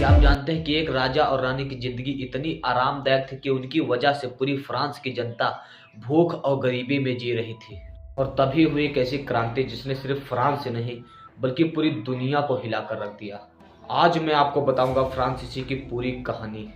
क्या आप जानते हैं कि एक राजा और रानी की जिंदगी इतनी आरामदायक थी कि उनकी वजह से पूरी फ्रांस की जनता भूख और गरीबी में जी रही थी। और तभी हुई एक ऐसी क्रांति जिसने सिर्फ फ्रांस से नहीं बल्कि पूरी दुनिया को हिलाकर रख दिया। आज मैं आपको बताऊंगा फ्रांसीसी की पूरी कहानी।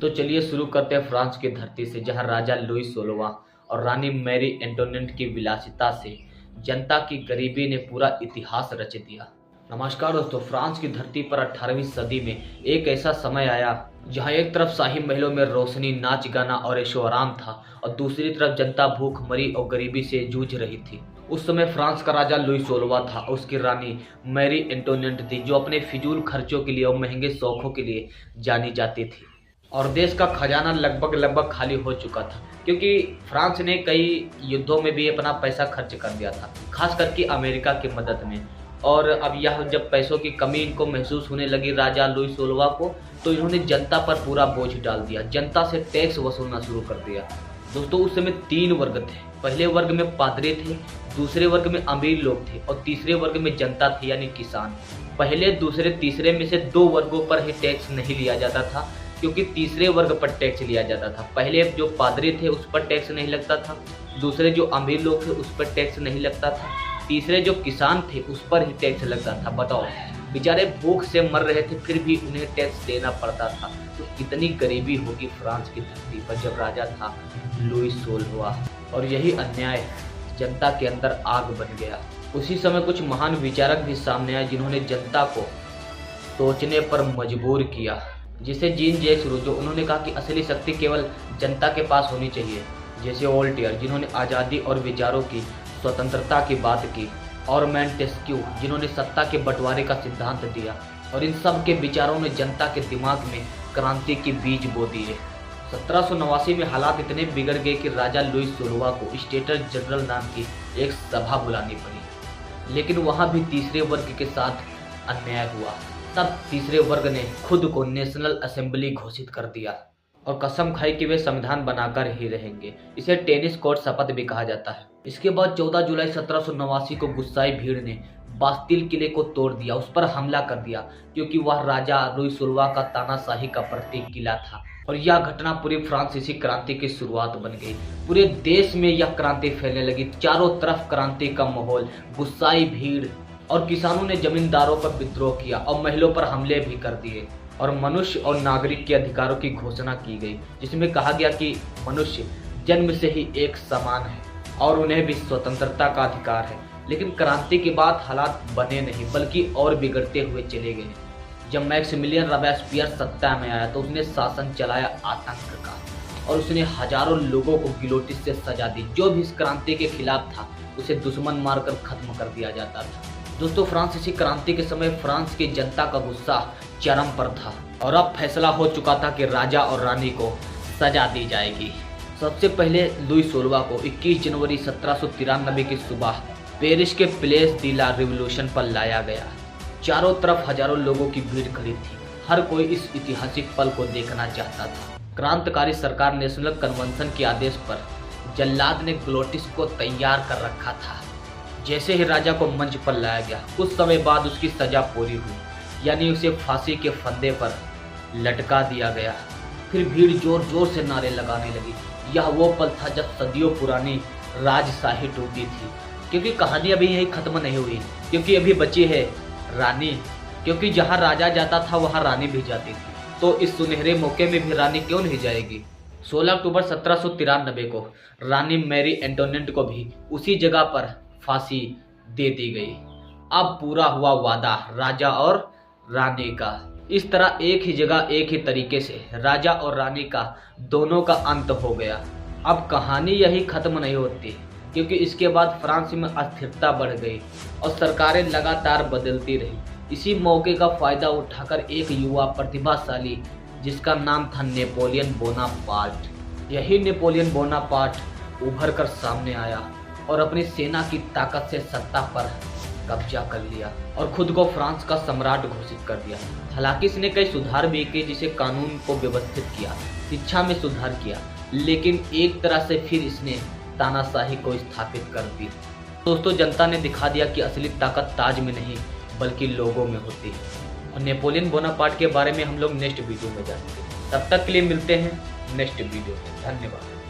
तो चलिए शुरू करते हैं फ्रांस की धरती से, जहां राजा लुई 16वां और रानी मैरी एंटोनेट की विलासिता से जनता की गरीबी ने पूरा इतिहास रच दिया। नमस्कार दोस्तों, फ्रांस की धरती पर 18वीं सदी में एक ऐसा समय आया जहां एक तरफ शाही महलों में रोशनी, नाच गाना और ऐशो आराम था और दूसरी तरफ जनता भूखमरी और गरीबी से जूझ रही थी। उस समय फ्रांस का राजा लुई 16वां था और उसकी रानी मैरी एंटोनेट थी, जो अपने फिजूल खर्चों के लिए और महंगे शौकों के लिए जानी जाती थी। और देश का खजाना लगभग खाली हो चुका था, क्योंकि फ्रांस ने कई युद्धों में भी अपना पैसा खर्च कर दिया था, खास करके अमेरिका की मदद में। और अब यह जब पैसों की कमी इनको महसूस होने लगी राजा लुई 16वां को, तो इन्होंने जनता पर पूरा बोझ डाल दिया, जनता से टैक्स वसूलना शुरू कर दिया। दोस्तों, उस समय 3 वर्ग थे। पहले वर्ग में पादरी थे, दूसरे वर्ग में अमीर लोग थे और तीसरे वर्ग में जनता थी, यानी किसान। पहले, दूसरे, तीसरे में से 2 वर्गों पर ही टैक्स नहीं लिया जाता था, क्योंकि तीसरे वर्ग पर टैक्स लिया जाता था। पहले जो पादरी थे उस पर टैक्स नहीं लगता था, दूसरे जो अमीर लोग थे उस पर टैक्स नहीं लगता था, तीसरे जो किसान थे उस पर ही टैक्स लगता था। बताओ, बेचारे भूख से मर रहे थे फिर भी उन्हें टैक्स देना पड़ता था। तो कितनी गरीबी होगी फ्रांस की धरती पर जब राजा था लुई 16वां। और यही अन्याय जनता के अंदर आग बन गया। उसी समय कुछ महान विचारक भी सामने आए जिन्होंने जनता को सोचने पर मजबूर किया, जिसे जीन जैक्स रूसो। उन्होंने कहा कि असली शक्ति केवल जनता के पास होनी चाहिए, जैसे वोल्टेयर जिन्होंने आज़ादी और विचारों की स्वतंत्रता की बात की, और मोंटेस्क्यू जिन्होंने सत्ता के बंटवारे का सिद्धांत दिया। और इन सब के विचारों ने जनता के दिमाग में क्रांति के बीज बो दिए। 1789 में हालात इतने बिगड़ गए कि राजा लुई 16वां को स्टेटर जनरल नाम की एक सभा बुलानी पड़ी। लेकिन वहां भी तीसरे वर्ग के साथ अन्याय हुआ। तब तीसरे वर्ग ने खुद को नेशनल असेंबली घोषित कर दिया और कसम खाई कि वे संविधान बनाकर ही रहेंगे। इसे टेनिस कोर्ट शपथ भी कहा जाता है। इसके बाद 14 जुलाई 1789 को गुस्साई भीड़ ने बास्तिल किले को तोड़ दिया, उस पर हमला कर दिया, क्योंकि वह राजा लुई 16वां का तानाशाही का प्रतीक किला था। और यह घटना पूरी फ्रांसीसी क्रांति की शुरुआत बन गई। पूरे देश में यह क्रांति फैलने लगी। चारों तरफ क्रांति का माहौल, गुस्साई भीड़, और किसानों ने जमींदारों पर विद्रोह किया और महलों पर हमले भी कर दिए। और मनुष्य और नागरिक के अधिकारों की घोषणा की गई, जिसमें कहा गया कि मनुष्य जन्म से ही एक समान है और उन्हें भी स्वतंत्रता का अधिकार है। लेकिन क्रांति के बाद हालात बने नहीं, बल्कि और बिगड़ते हुए चले गए। जब मैक्सिमिलियन रॉबेस्पियर सत्ता में आया तो उसने शासन चलाया आतंक का, और उसने हजारों लोगों को गिलोटिन से सजा दी। जो भी इस क्रांति के खिलाफ था उसे दुश्मन मारकर खत्म कर दिया जाता था। दोस्तों, फ्रांसीसी क्रांति के समय फ्रांस की जनता का गुस्सा चरम पर था और अब फैसला हो चुका था कि राजा और रानी को सजा दी जाएगी। सबसे पहले लुई 16वां को 21 जनवरी 1793 की सुबह पेरिस के प्लेस दी ला रिवॉल्यूशन पर लाया गया। चारों तरफ हजारों लोगों की भीड़ खड़ी थी। हर कोई इस ऐतिहासिक पल को देखना चाहता था। क्रांतिकारी सरकार नेशनल कन्वेंशन के आदेश पर जल्लाद ने ग्लोटिस को तैयार कर रखा था। जैसे ही राजा को मंच पर लाया गया, कुछ समय बाद उसकी सजा पूरी हुई, यानी उसे फांसी के फंदे पर लटका दिया गया। फिर भीड़ जोर जोर से नारे लगाने लगी। यह वो पल था जब सदियों पुरानी राजशाही टूटी थी। क्योंकि कहानी अभी यही खत्म नहीं हुई, क्योंकि अभी बची है रानी। क्योंकि जहाँ राजा जाता था वहाँ रानी भी जाती थी, तो इस सुनहरे मौके में भी रानी क्यों नहीं जाएगी। 16 अक्टूबर 1793 को रानी मैरी एंटोनेट को भी उसी जगह पर फांसी दे दी गई। अब पूरा हुआ वादा राजा और रानी का। इस तरह एक ही जगह एक ही तरीके से राजा और रानी का दोनों का अंत हो गया। अब कहानी यही खत्म नहीं होती, क्योंकि इसके बाद फ्रांस में अस्थिरता बढ़ गई और सरकारें लगातार बदलती रही। इसी मौके का फायदा उठाकर एक युवा प्रतिभाशाली, जिसका नाम था नेपोलियन बोनापार्ट, यही नेपोलियन बोनापार्ट उभर कर सामने आया और अपनी सेना की ताकत से सत्ता पर कब्जा कर लिया और खुद को फ्रांस का सम्राट घोषित कर दिया। हालांकि इसने कई सुधार भी किए, जिसे कानून को व्यवस्थित किया, शिक्षा में सुधार किया, लेकिन एक तरह से फिर इसने तानाशाही को स्थापित कर दी। दोस्तों, जनता ने दिखा दिया कि असली ताकत ताज में नहीं बल्कि लोगों में होती है। और नेपोलियन बोनापार्ट के बारे में हम लोग नेक्स्ट वीडियो में जानेंगे। तब तक के लिए मिलते हैं नेक्स्ट वीडियो में। धन्यवाद।